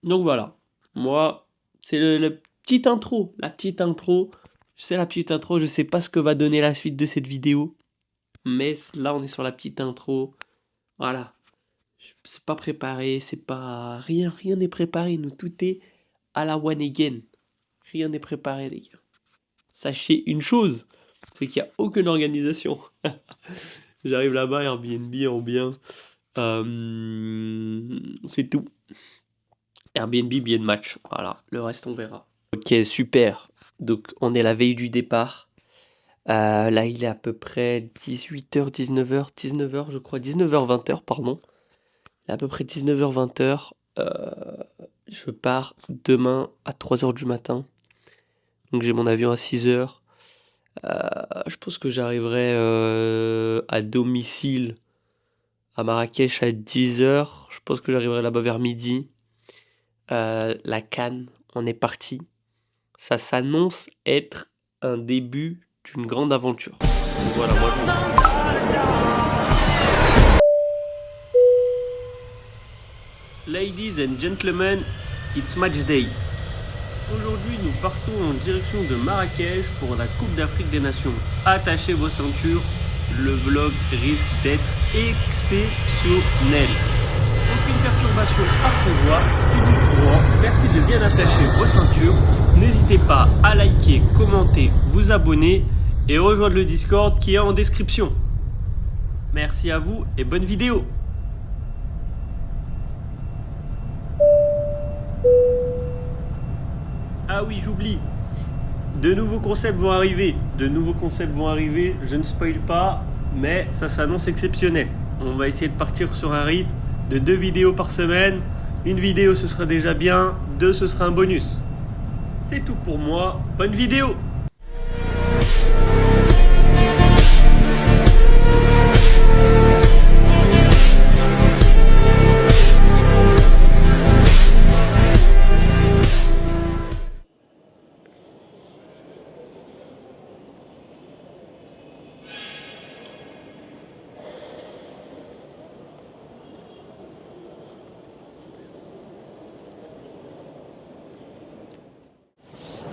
Donc voilà, moi, c'est le petite intro, la petite intro. C'est la petite intro, je sais pas ce que va donner la suite de cette vidéo. Mais là, on est sur la petite intro. Voilà. C'est pas préparé, c'est pas... Rien n'est préparé, nous, tout est à la one again. Rien n'est préparé, les gars. Sachez une chose, c'est qu'il n'y a aucune organisation. J'arrive là-bas, Airbnb en bien. C'est tout. Airbnb, bien de match. Voilà, le reste, on verra. Ok, super. Donc, on est la veille du départ. Là, il est à peu près 18h, 19h, 19h, je crois. 19h, 20h, pardon. Il est à peu près 19h, 20h. Je pars demain à 3h du matin. Donc, j'ai mon avion à 6h. Je pense que j'arriverai à domicile à Marrakech à 10h. Je pense que j'arriverai là-bas vers midi. La Cannes, on est parti. Ça s'annonce être un début d'une grande aventure. Donc voilà, moi je... Ladies and gentlemen, it's match day. Aujourd'hui, nous partons en direction de Marrakech pour la Coupe d'Afrique des Nations. Attachez vos ceintures, le vlog risque d'être exceptionnel. Aucune perturbation à prévoir. Si vous courant, merci de bien attacher vos ceintures. N'hésitez pas à liker, commenter, vous abonner et rejoindre le Discord qui est en description. Merci à vous et bonne vidéo. Ah oui, j'oublie. De nouveaux concepts vont arriver. Je ne spoil pas, mais ça s'annonce exceptionnel. On va essayer de partir sur un rythme de 2 vidéos par semaine. Une vidéo, ce sera déjà bien. 2, ce sera un bonus. C'est tout pour moi. Bonne vidéo!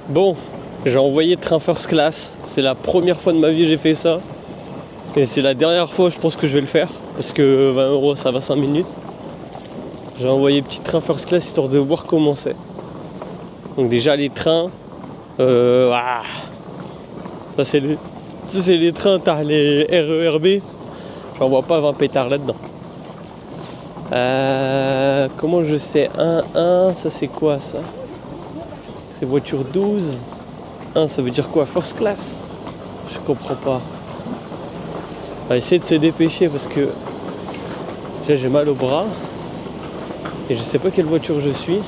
Bon, j'ai envoyé train first class. C'est la première fois de ma vie que j'ai fait ça. Et c'est la dernière fois, je pense, que je vais le faire. Parce que 20 € ça va 5 minutes. J'ai envoyé petit train first class histoire de voir comment c'est. Donc déjà les trains. Ça c'est les trains, t'as les RERB. J'en vois pas 20 pétards là-dedans. Comment je sais 1, ça c'est quoi ça? C'est voiture 12. 1, ça veut dire quoi? First class? Je comprends pas. On va essayer de se dépêcher parce que déjà j'ai mal au bras. Et je sais pas quelle voiture je suis.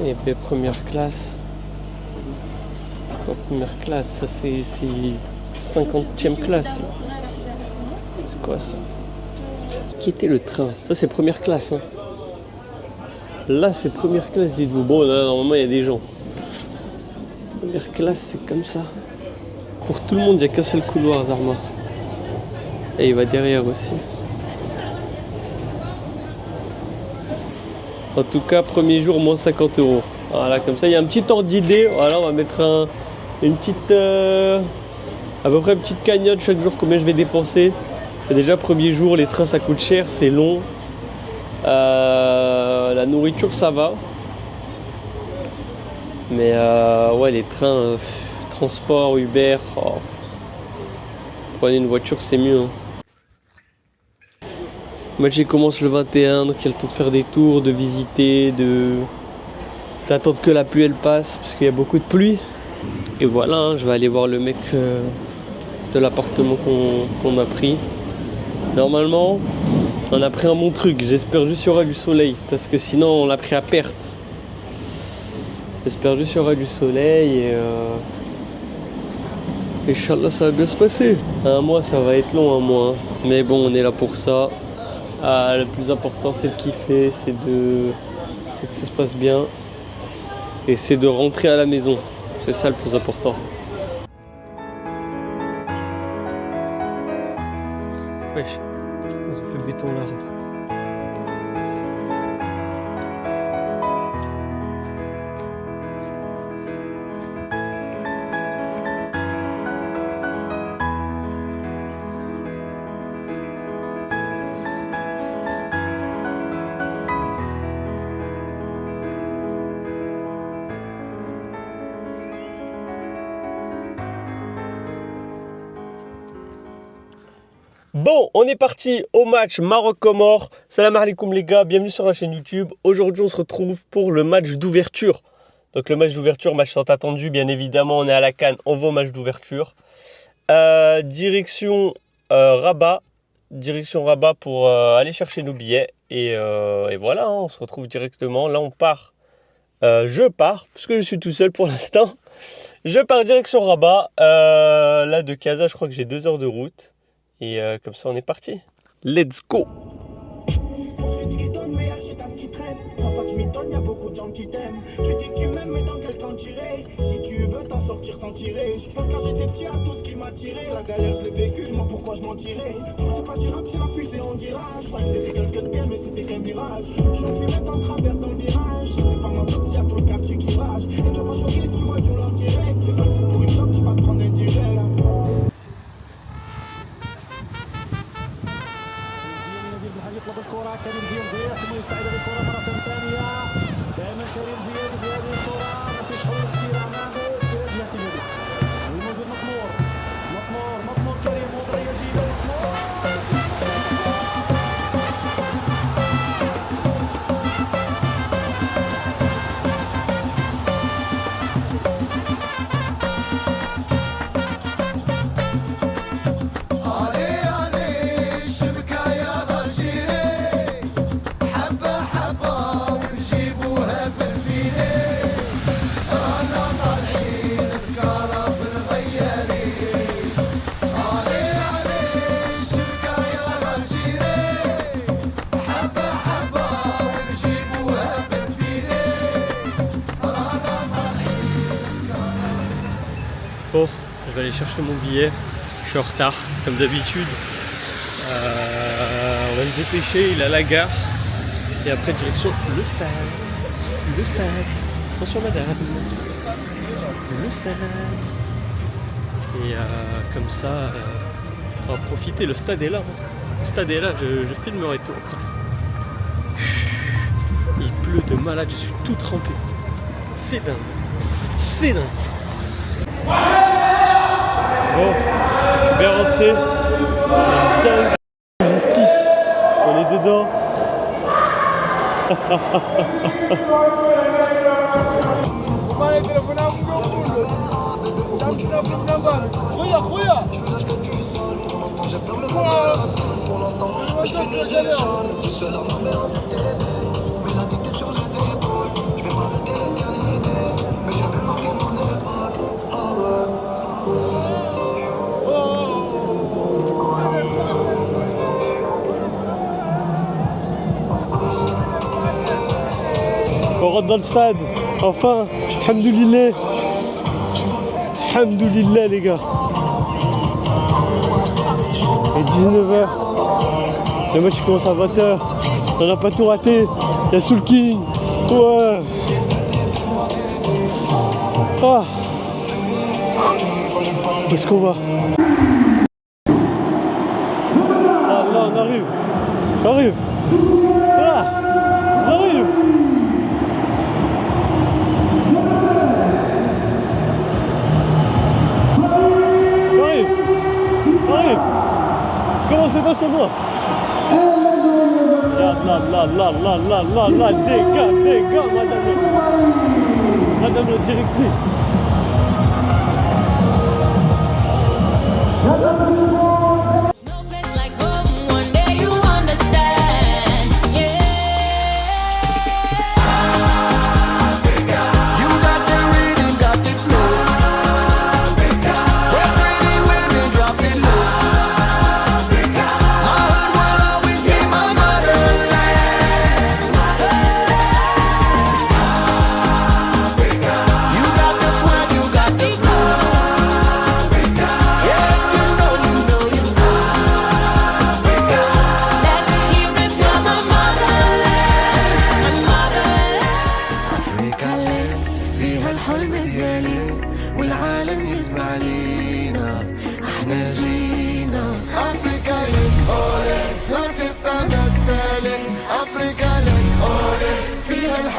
Il y avait première classe. C'est quoi première classe? Ça c'est 50e classe. C'est quoi ça? Qui était le train? Ça c'est première classe. Hein. Là c'est première classe, dites-vous. Bon là normalement il y a des gens. Première classe c'est comme ça. Pour tout le monde, il n'y a qu'un seul couloir, Zarma. Et il va derrière aussi. En tout cas, premier jour, moins 50 €. Voilà, comme ça, il y a un petit ordre d'idée. Voilà, on va mettre une petite... à peu près une petite cagnotte chaque jour, combien je vais dépenser. Et déjà, premier jour, les trains, ça coûte cher, c'est long. La nourriture, ça va. Mais ouais, les trains, transport, Uber... Oh. Prenez une voiture, c'est mieux. Hein. Moi j'ai commencé le 21, donc il y a le temps de faire des tours, de visiter, d'attendre que la pluie elle passe, parce qu'il y a beaucoup de pluie. Et voilà, hein, je vais aller voir le mec de l'appartement qu'on a pris. Normalement, on a pris un bon truc, j'espère juste qu'il y aura du soleil, parce que sinon on l'a pris à perte. J'espère juste qu'il y aura du soleil et... Inch'Allah ça va bien se passer. Un mois ça va être long, un mois. Hein. Mais bon on est là pour ça. Le plus important c'est de kiffer, c'est que ça se passe bien. Et c'est de rentrer à la maison. C'est ça le plus important. Wesh, ils ont fait le béton là. Bon, on est parti au match Maroc-Comores. Salam alaikum les gars, bienvenue sur la chaîne YouTube. Aujourd'hui, on se retrouve pour le match d'ouverture. Donc le match d'ouverture, match tant attendu, bien évidemment, on est à la CAN, on va au match d'ouverture. Direction Rabat pour aller chercher nos billets. Et voilà, hein, on se retrouve directement. Là, on part. Je pars, puisque je suis tout seul pour l'instant. Je pars direction Rabat. Là, de Casa, je crois que j'ai 2 heures de route. Et comme ça, on est parti. Let's go! Y a beaucoup de gens qui t'aiment. Tu dis que tu m'aimes, mais dans quel camp tirer? Si tu veux t'en sortir sans tirer. Je pense quand j'étais petit à tout ce qui m'a tiré. La galère, je l'ai vécu, je m'en pourquoi je mentirais. C'est pas du rap, c'est la fusée, on dira. Je crois que c'était quelqu'un de bien, mais c'était qu'un mirage. Je me fais mettre en travers dans le virage. C'est pas ma faute, y'a tout le quartier qui rage. Et toi, pas choqué si tu vois du long direct. Fais pas le fou pour une chose, tu vas te prendre un direct. يطلب الكرة كريم زياد ثم يستعيد بالكرة مرة ثانية دائما كريم زياد في هذه الكرة ما فيش حلول كثيرة أمامه إلى جهة اليمين الموجود مطمور كريم وضعية جيدة مطمور Bon, je vais aller chercher mon billet. Je suis en retard, comme d'habitude. On va se dépêcher, il est à la gare. Et après, direction le stade. Le stade. Attention, madame. Le stade. Et comme ça, on va profiter. Le stade est là. Le stade est là, je filmerai tout après. Il pleut de malade, je suis tout trempé. C'est dingue. C'est dingue. Bon, je vais rentrer. Dingue. On est dedans. On rentre dans le stade, enfin, alhamdoulilah. Alhamdoulilah les gars. Et 19h. Le match commence à 20h. On n'a pas tout raté. Il y a Soul King. Ouais. Ah. Où est-ce qu'on va? Ah là on arrive. J'arrive. Ah. J'arrive. Comment c'est pas sur moi? Là, dégâts, madame la directrice. You got the swag.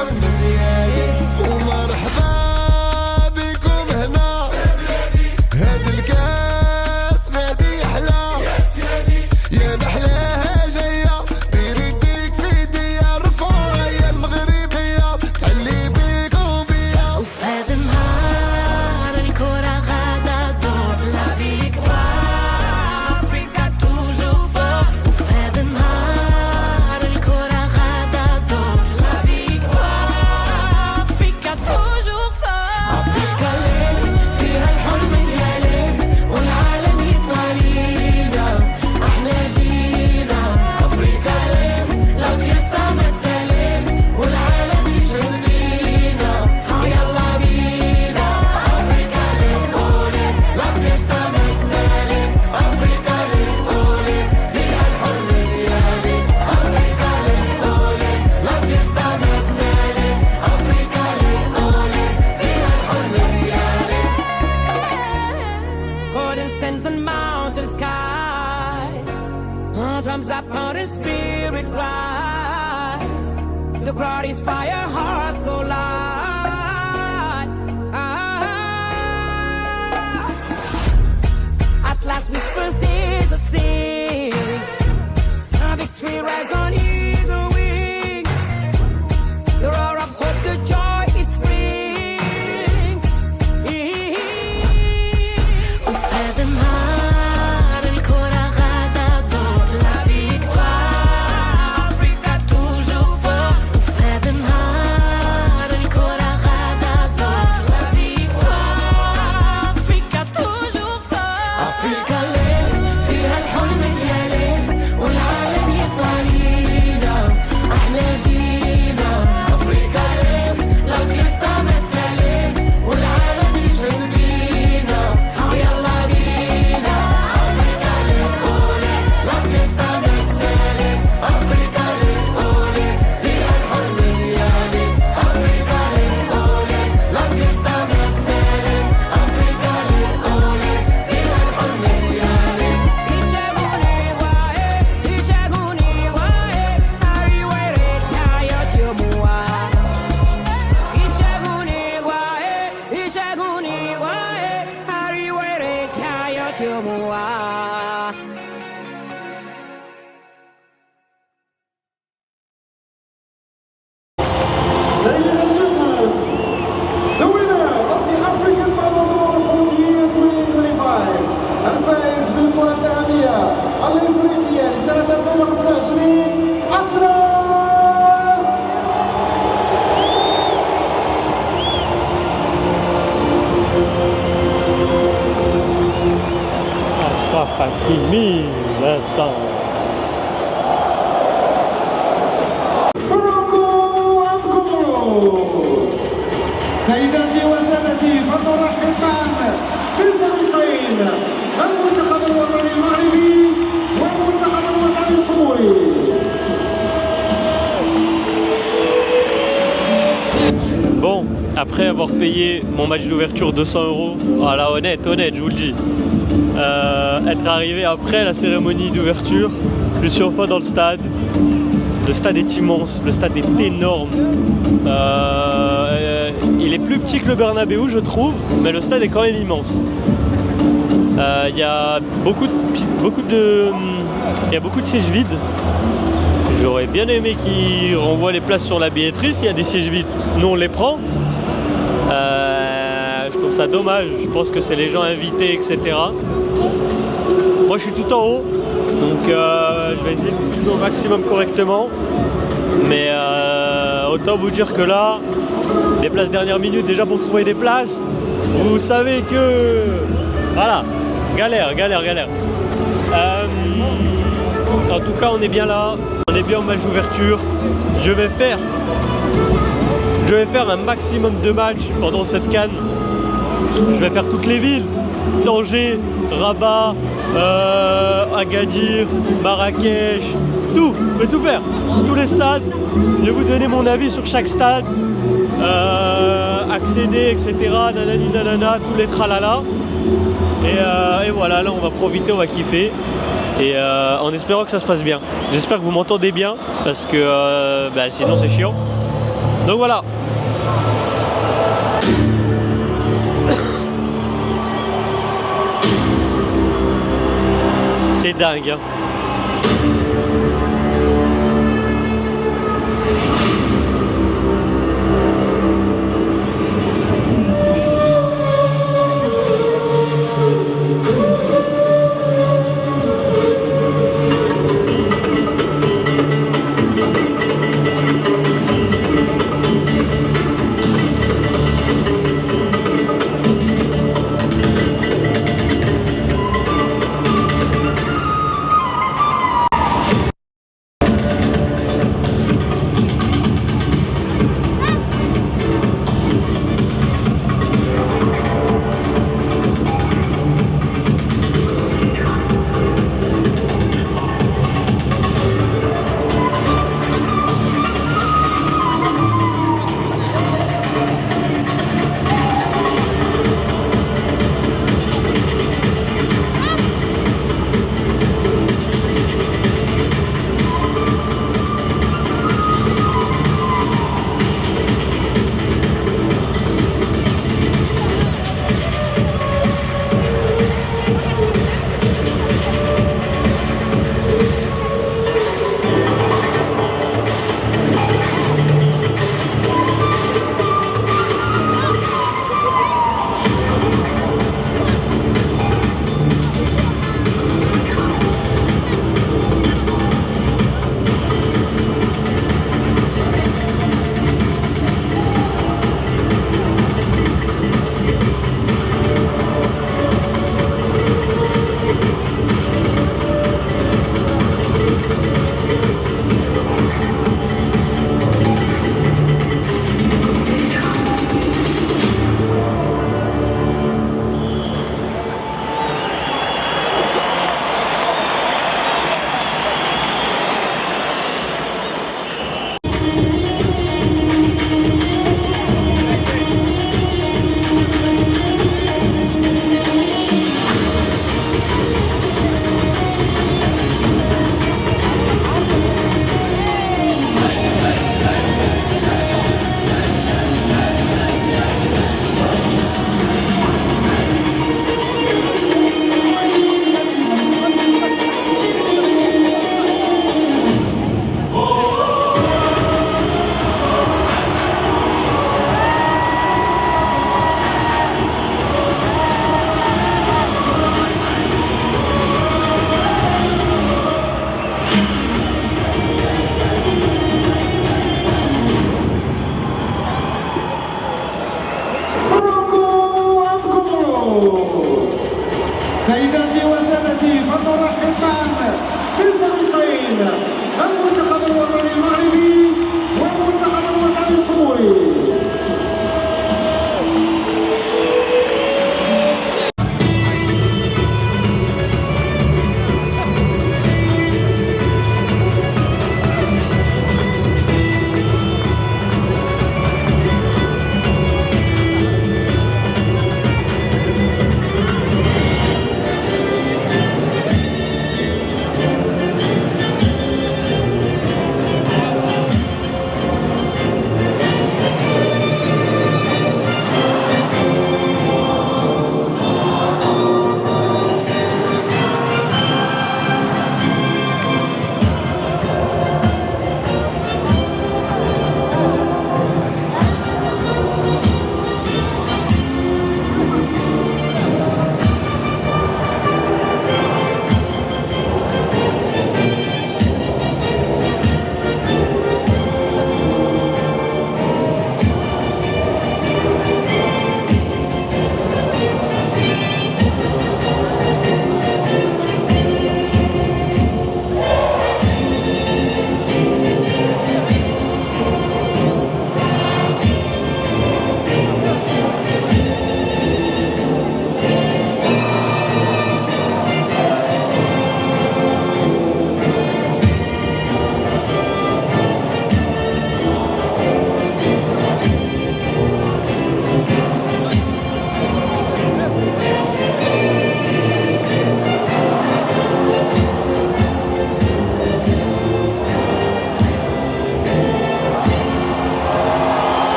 الحلم ديالي ومرحبا بكم هنا هاد الكاس غادي يحلى يا محلاها جاية ديري يديك في يديا رفعوها يا المغربية تعلي بيك وبيا وفي هاد النهار الكرة غادا دور لا فيكتوار أفريقيا توجور فورت وفي هاد النهار الكرة غادا دور لا فيكتوار أفريقيا توجور فورت أفريقيا ليل فيها الحلم ديالي والعالم يسمع لينا احنا جينا أفريقيا ليل لا فيستا ما تسالي والعالم يشهد بينا يلا بينا أفريقيا ليل قولي لا فيستا ما تسالي أفريقيا ليل قولي فيها الحلم ديالي أفريقيا ليل قولي لا فيستا ما تسالي أفريقيا ليل قولي فيها الحلم ديالي Golden sands and mountain skies drums up on the spirit rise the crowd is fire hearts collide Atlas whispers days of sings our victory rise on eagle wings the roar of hope the joy it brings وفي هذا النهار الكرة غادا دور لا فيكتوار أفريقيا توجور فورت وفي هذا النهار الكرة غادا دور لا فيكتوار أفريقيا توجور فورت أفريقيا ليل فيها الحلم ديالي والعالم يسمع لينا احنا جينا أفريقيا ليل لا فيستا ما تسالي والعالم يشهد بينا يلا بينا أفريقيا ليل قولي لا فيستا ما تسالي أفريقيا ليل قولي فيها الحلم ديالي أفريقيا ليل قولي لا فيستا ما تسالي أفريقيا ليل قولي فيها الحلم ديالي يشاغوني واي يشاغوني واي هاري ويريتش يا تيموا يشاغوني واي يشاغوني واي هاري ويريتش يا تيموا Ladies and gentlemen, the winner of the African Ballon d'Or for the year 2025 الفائز بالكرة الذهبية الإفريقية لسنة 2025 أشرف Achraf Hakimi, Vincent. Morocco and Comoro. سيداتي وسادتي فلنرحب معا بالفريقين المنتخب الوطني المغربي والمنتخب الوطني الكوموري. Bon, après avoir payé mon match d'ouverture 200 €, voilà, honnête, je vous le dis, être arrivé après la cérémonie d'ouverture, je suis enfin dans le stade. Le stade est immense, le stade est énorme. Il est plus petit que le Bernabéu, je trouve, mais le stade est quand même immense. Il y a beaucoup de sièges vides. J'aurais bien aimé qu'ils renvoient les places sur la billetterie s'il y a des sièges vides. Nous on les prend. Je trouve ça dommage. Je pense que c'est les gens invités, etc. Moi je suis tout en haut, donc je vais essayer de filmer au maximum correctement. Mais autant vous dire que là, les places dernière minute déjà pour trouver des places, vous savez que voilà, galère. En tout cas on est bien là, on est bien au match d'ouverture. Je vais faire un maximum de matchs pendant cette CAN. Je vais faire toutes les villes, Tanger, Rabat, Agadir, Marrakech, tout, je vais tout faire, tous les stades. Je vais vous donner mon avis sur chaque stade, accéder, etc. Nanani nanana, tous les tralala. Et voilà, là on va profiter, on va kiffer. Et en espérant que ça se passe bien. J'espère que vous m'entendez bien, parce que sinon c'est chiant. Donc voilà. C'est dingue. Hein.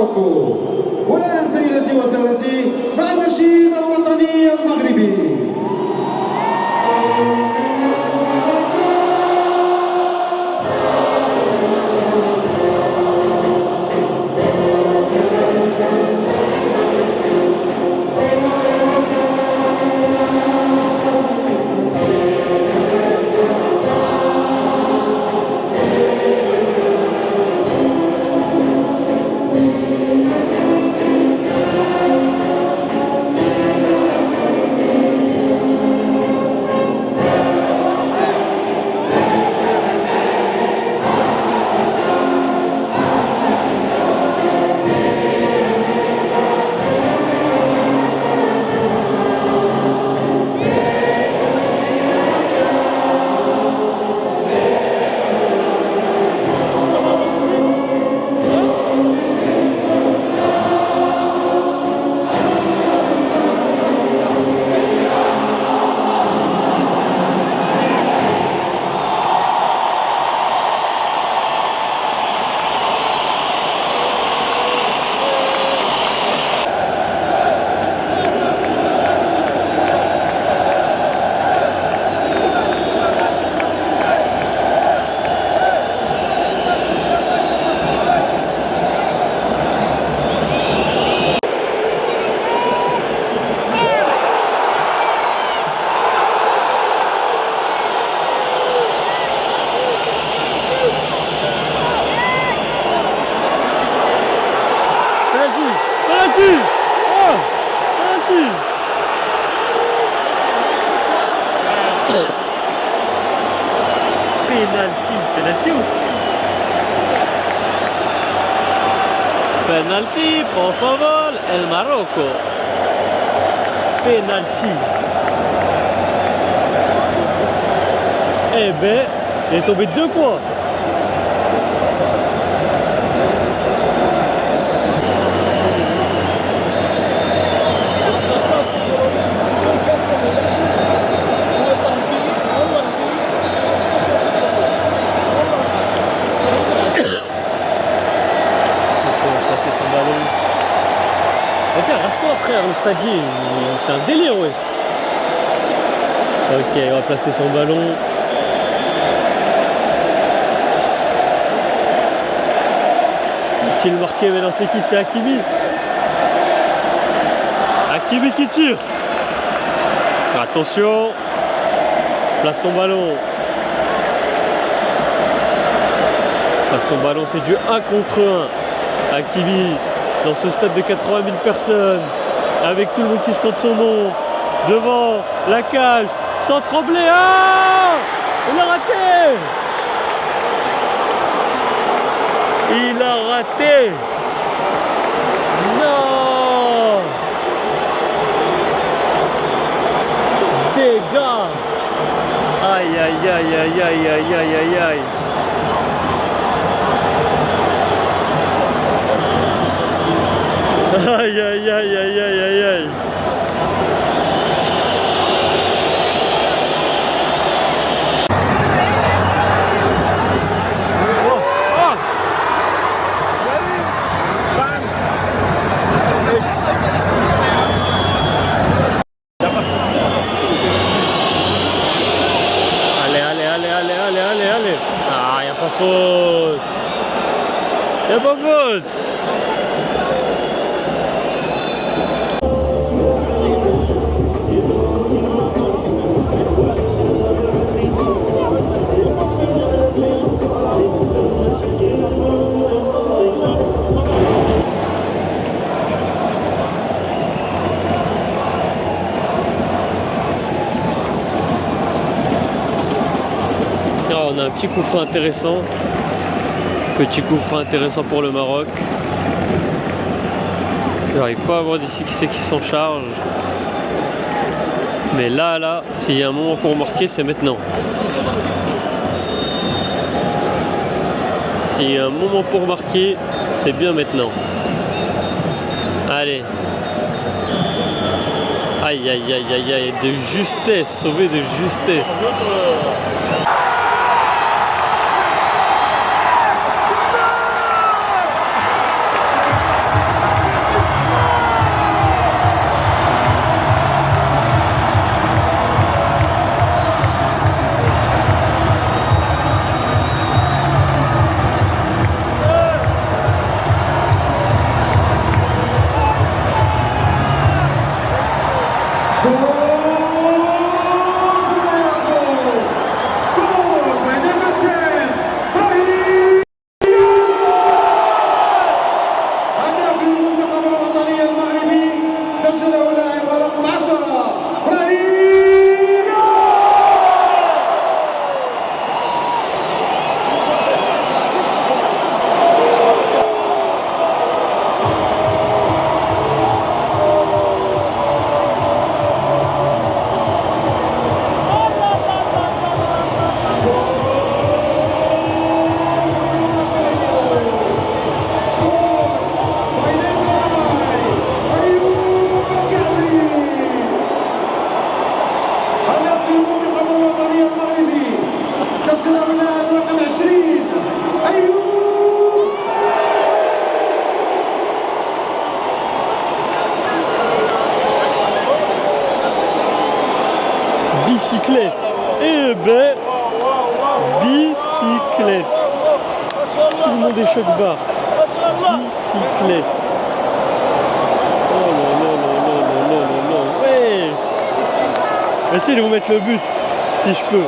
ماروكو. والآن سيدتي وسادتي مع النشيد الوطني المغربي. Penalty, por favor, el Marocco. Penalty. Eh ben, il est tombé 2 fois. Vas-y, reste-toi frère, le stadier, c'est un délire, ouais. Ok, il va placer son ballon. Est-il marqué maintenant? C'est qui? C'est Hakimi. Hakimi qui tire. Attention. Place son ballon. Place son ballon, c'est du 1 contre 1. Hakimi. Dans ce stade de 80 000 personnes, avec tout le monde qui se compte son nom, devant la cage, sans trembler. Ah! Il a raté! Il a raté! Non! Dégâts! Aïe aïe aïe aïe aïe aïe aïe aïe aïe! Aïe aïe aïe aïe aïe aïe aïe. Allez, allez, allez, allez, allez, allez, allez. Ah, y a pas faute. Y a pas faute. On a un petit coup franc intéressant. Petit coup franc intéressant pour le Maroc. Je n'arrive pas à voir d'ici qui c'est qui s'en charge. Mais là, s'il y a un moment pour marquer, c'est maintenant. S'il y a un moment pour marquer, c'est bien maintenant. Allez. Aïe, aïe, aïe, aïe, aïe. De justesse, sauvé de justesse. في المنتخب الوطني المغربي سجله اللاعب رقم 10 إبراهيم. هدف المنتخب الوطني المغربي سجله اللاعب رقم 20 أيوب. Bicyclette. Eh ben, bicyclette. Tout le monde est choc barre. Bicyclette. Oh là là là là là là là. Ouais. Essayez de vous mettre le but, si je peux.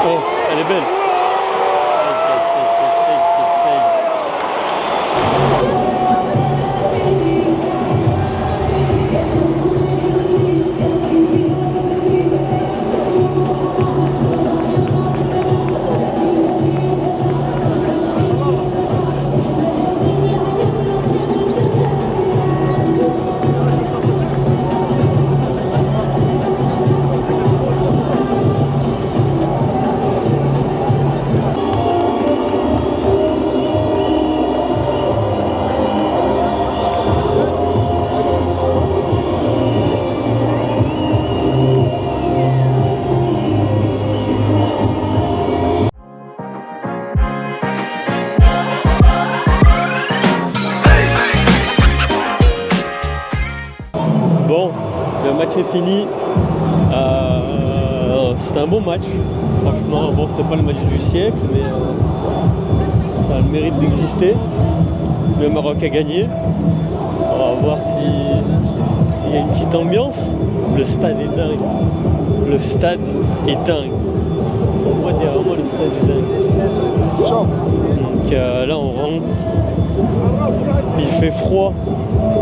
Oh, elle est belle. Bon, le match est fini. C'était un bon match. Franchement, bon, c'était pas le match du siècle, mais ça a le mérite d'exister. Le Maroc a gagné. On va voir s'il y a une petite ambiance. Le stade est dingue. Le stade est dingue. On voit derrière moi le stade est dingue. Donc là, on rentre. Il fait froid.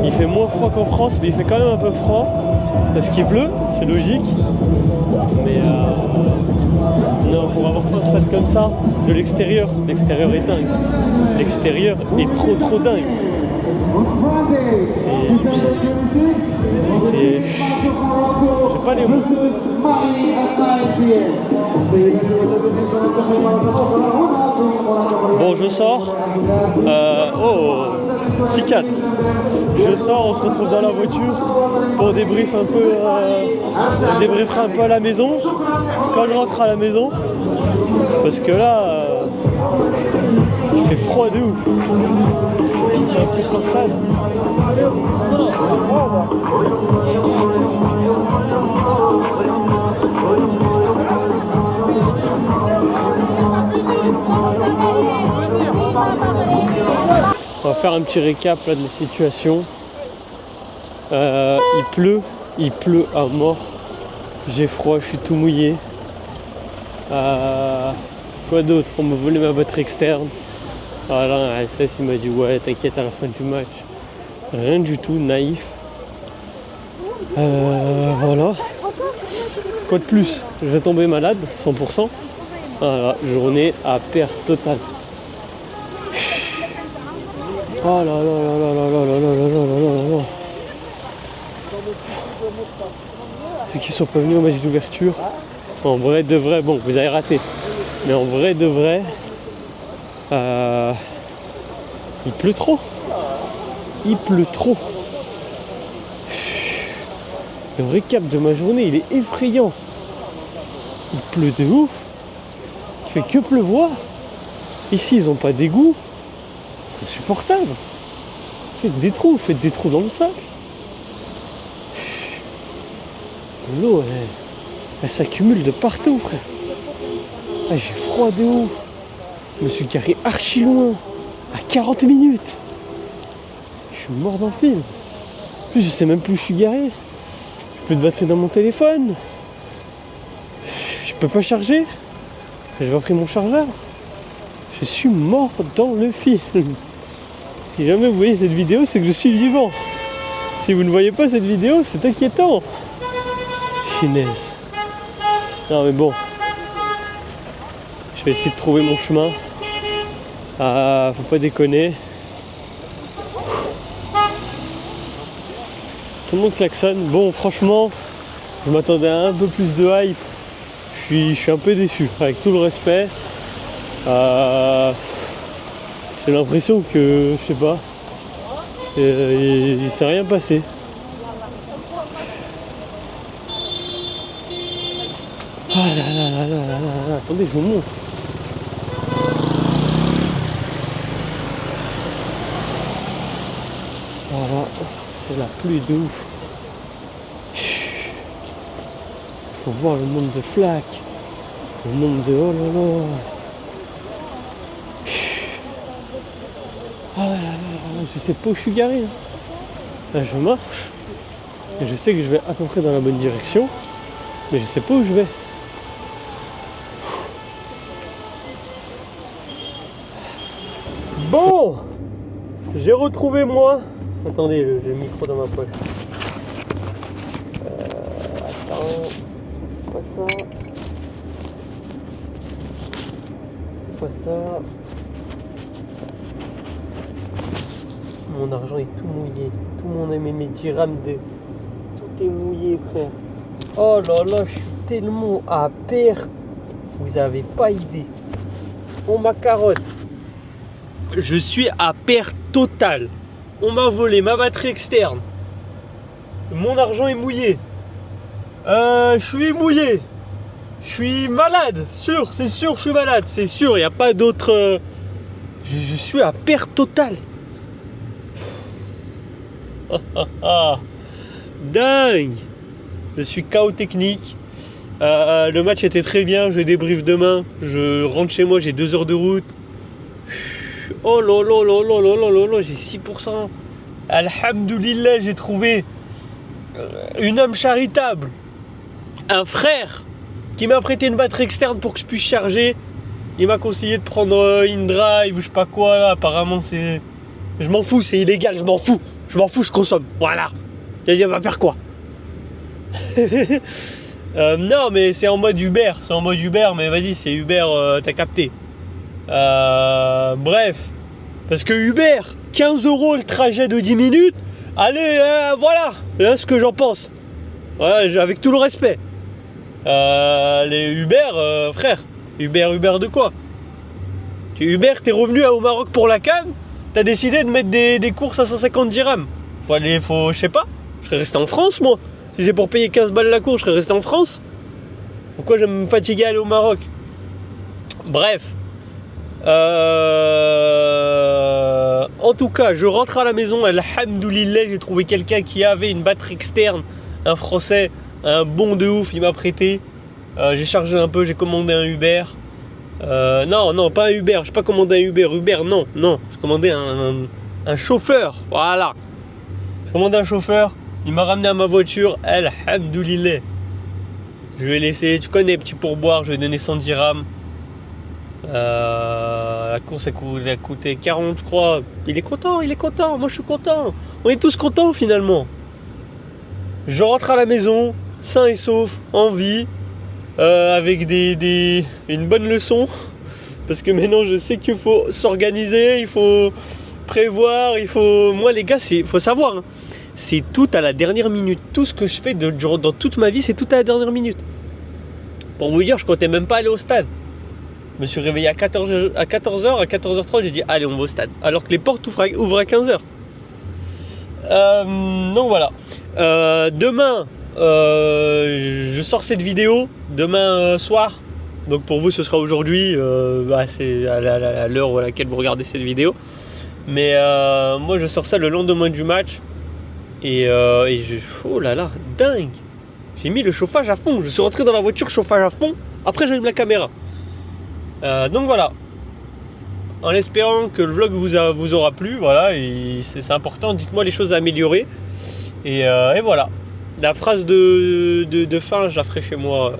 Il fait moins froid qu'en France, mais il fait quand même un peu froid. Parce qu'il pleut, c'est logique. Mais non, pour avoir un stade comme ça, de l'extérieur est dingue. L'extérieur est trop dingue. J'ai pas les mots. Bon, je sors. Petit 4. Je sors, on se retrouve dans la voiture pour débriefer un peu. Je débrieferai un peu à la maison. Quand je rentre à la maison. Parce que là, il fait froid de ouf. Un petit peu de fan. On va faire un petit récap là, de la situation. Il pleut à mort. J'ai froid, je suis tout mouillé. Quoi d'autre? On m'a volé ma batterie externe. Voilà, SS il m'a dit ouais t'inquiète à la fin du match. Rien du tout, naïf. Voilà. Quoi de plus? Je vais tomber malade, 100%. Voilà, journée à perte totale. Oh là là là là là là là là là là là. Ceux qui sont pas venus au match d'ouverture, en vrai de vrai, bon vous avez raté, mais en vrai de vrai, il pleut trop. Il pleut trop. Le récap de ma journée, il est effrayant. Il pleut de ouf. Il fait que pleuvoir. Ici, ils ont pas d'égout. C'est insupportable. Faites des trous dans le sac. L'eau, elle s'accumule de partout, frère. Ah, j'ai froid de ouf. Je me suis garé archi loin. À 40 minutes. Je suis mort dans le film. En plus, je sais même plus où je suis garé. J'ai plus de batterie dans mon téléphone. Je peux pas charger. J'ai pas pris mon chargeur. Je suis mort dans le film. Si jamais vous voyez cette vidéo, c'est que je suis vivant. Si vous ne voyez pas cette vidéo, c'est inquiétant. Finesse. Non mais bon. Je vais essayer de trouver mon chemin. Ah, faut pas déconner. Tout le monde klaxonne. Bon, franchement, je m'attendais à un peu plus de hype. Je suis un peu déçu, avec tout le respect. J'ai l'impression que, je sais pas, il s'est rien passé. Ah là là là là là là, attendez, je vous montre. Voilà, c'est la pluie de ouf. Faut voir le nombre de flaques, le nombre de oh là là. Ah là là là, je sais pas où je suis garé. Là je marche et je sais que je vais à peu près dans la bonne direction, mais je sais pas où je vais. Bon, j'ai retrouvé moi. Attendez, j'ai le micro dans ma poche. Attends, c'est pas ça. C'est pas ça. Mon argent est tout mouillé. Tout mes dirhams de. Tout est mouillé, frère. Oh là là, je suis tellement à perte. Vous avez pas idée. Oh ma carotte. Je suis à perte totale. On m'a volé ma batterie externe. Mon argent est mouillé. Je suis mouillé. Je suis malade. Sûr, c'est sûr, je suis malade. C'est sûr, il n'y a pas d'autre. Je suis à perte totale. Dingue. Je suis KO technique. Le match était très bien. Je débriefe demain. Je rentre chez moi, j'ai 2 heures de route. Oh là là là là là là là, j'ai 6%. Alhamdoulilah, j'ai trouvé une âme charitable. Un frère qui m'a prêté une batterie externe pour que je puisse charger. Il m'a conseillé de prendre InDrive ou je sais pas quoi là. Apparemment c'est... Je m'en fous, c'est illégal, je m'en fous. Je m'en fous, je consomme. Voilà. Il va faire quoi? Non mais c'est en mode Uber. C'est en mode Uber, mais vas-y, c'est Uber, t'as capté. Bref, parce que Uber, 15 € le trajet de 10 minutes, allez, voilà, ce que j'en pense. Ouais, avec tout le respect. Les Uber, frère, Uber de quoi? Uber, t'es revenu au Maroc pour la CAN, t'as décidé de mettre des courses à 150 dirhams. Je sais pas, je serais resté en France, moi. Si c'est pour payer 15 balles la course, je serais resté en France. Pourquoi je vais me fatiguer à aller au Maroc? Bref. En tout cas, je rentre à la maison, alhamdoulilah, j'ai trouvé quelqu'un qui avait une batterie externe, un français, un bon de ouf, il m'a prêté. J'ai chargé un peu, j'ai commandé un Uber. Non, pas un Uber, j'ai pas commandé un Uber, non, j'ai commandé un chauffeur, voilà. J'ai commandé un chauffeur, il m'a ramené à ma voiture, alhamdoulilah. Je vais laisser, tu connais, petit pourboire, je vais donner 100 dirhams. La course elle a coûté 40 je crois. Il est content, moi je suis content. On est tous contents finalement. je rentre à la maison, sain et sauf, en vie, avec une bonne leçon. Parce que maintenant je sais qu'il faut s'organiser, il faut prévoir, Moi les gars, faut savoir, hein, c'est tout à la dernière minute. Tout ce que je fais dans toute ma vie, c'est tout à la dernière minute. Pour vous dire, je comptais même pas aller au stade. Je me suis réveillé à 14h, à 14h30, j'ai dit allez, on va au stade. Alors que les portes ouvrent à 15h. Donc voilà. Demain, je sors cette vidéo. Demain soir. Donc pour vous, ce sera aujourd'hui. C'est à l'heure à laquelle vous regardez cette vidéo. Mais moi, je sors ça le lendemain du match. Oh là là, dingue! J'ai mis le chauffage à fond. Je suis rentré dans la voiture, chauffage à fond. Après, j'ai mis la caméra. Donc voilà. En espérant que le vlog vous aura plu, voilà, et c'est important. Dites-moi les choses à améliorer. Et voilà. La phrase de fin, je la ferai chez moi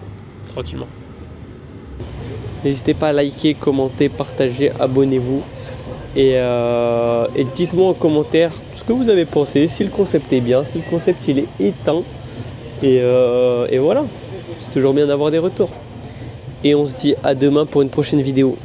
tranquillement. N'hésitez pas à liker, commenter, partager, abonnez-vous. Et dites-moi en commentaire ce que vous avez pensé, si le concept est bien, si le concept il est éteint. Et voilà, c'est toujours bien d'avoir des retours. Et on se dit à demain pour une prochaine vidéo.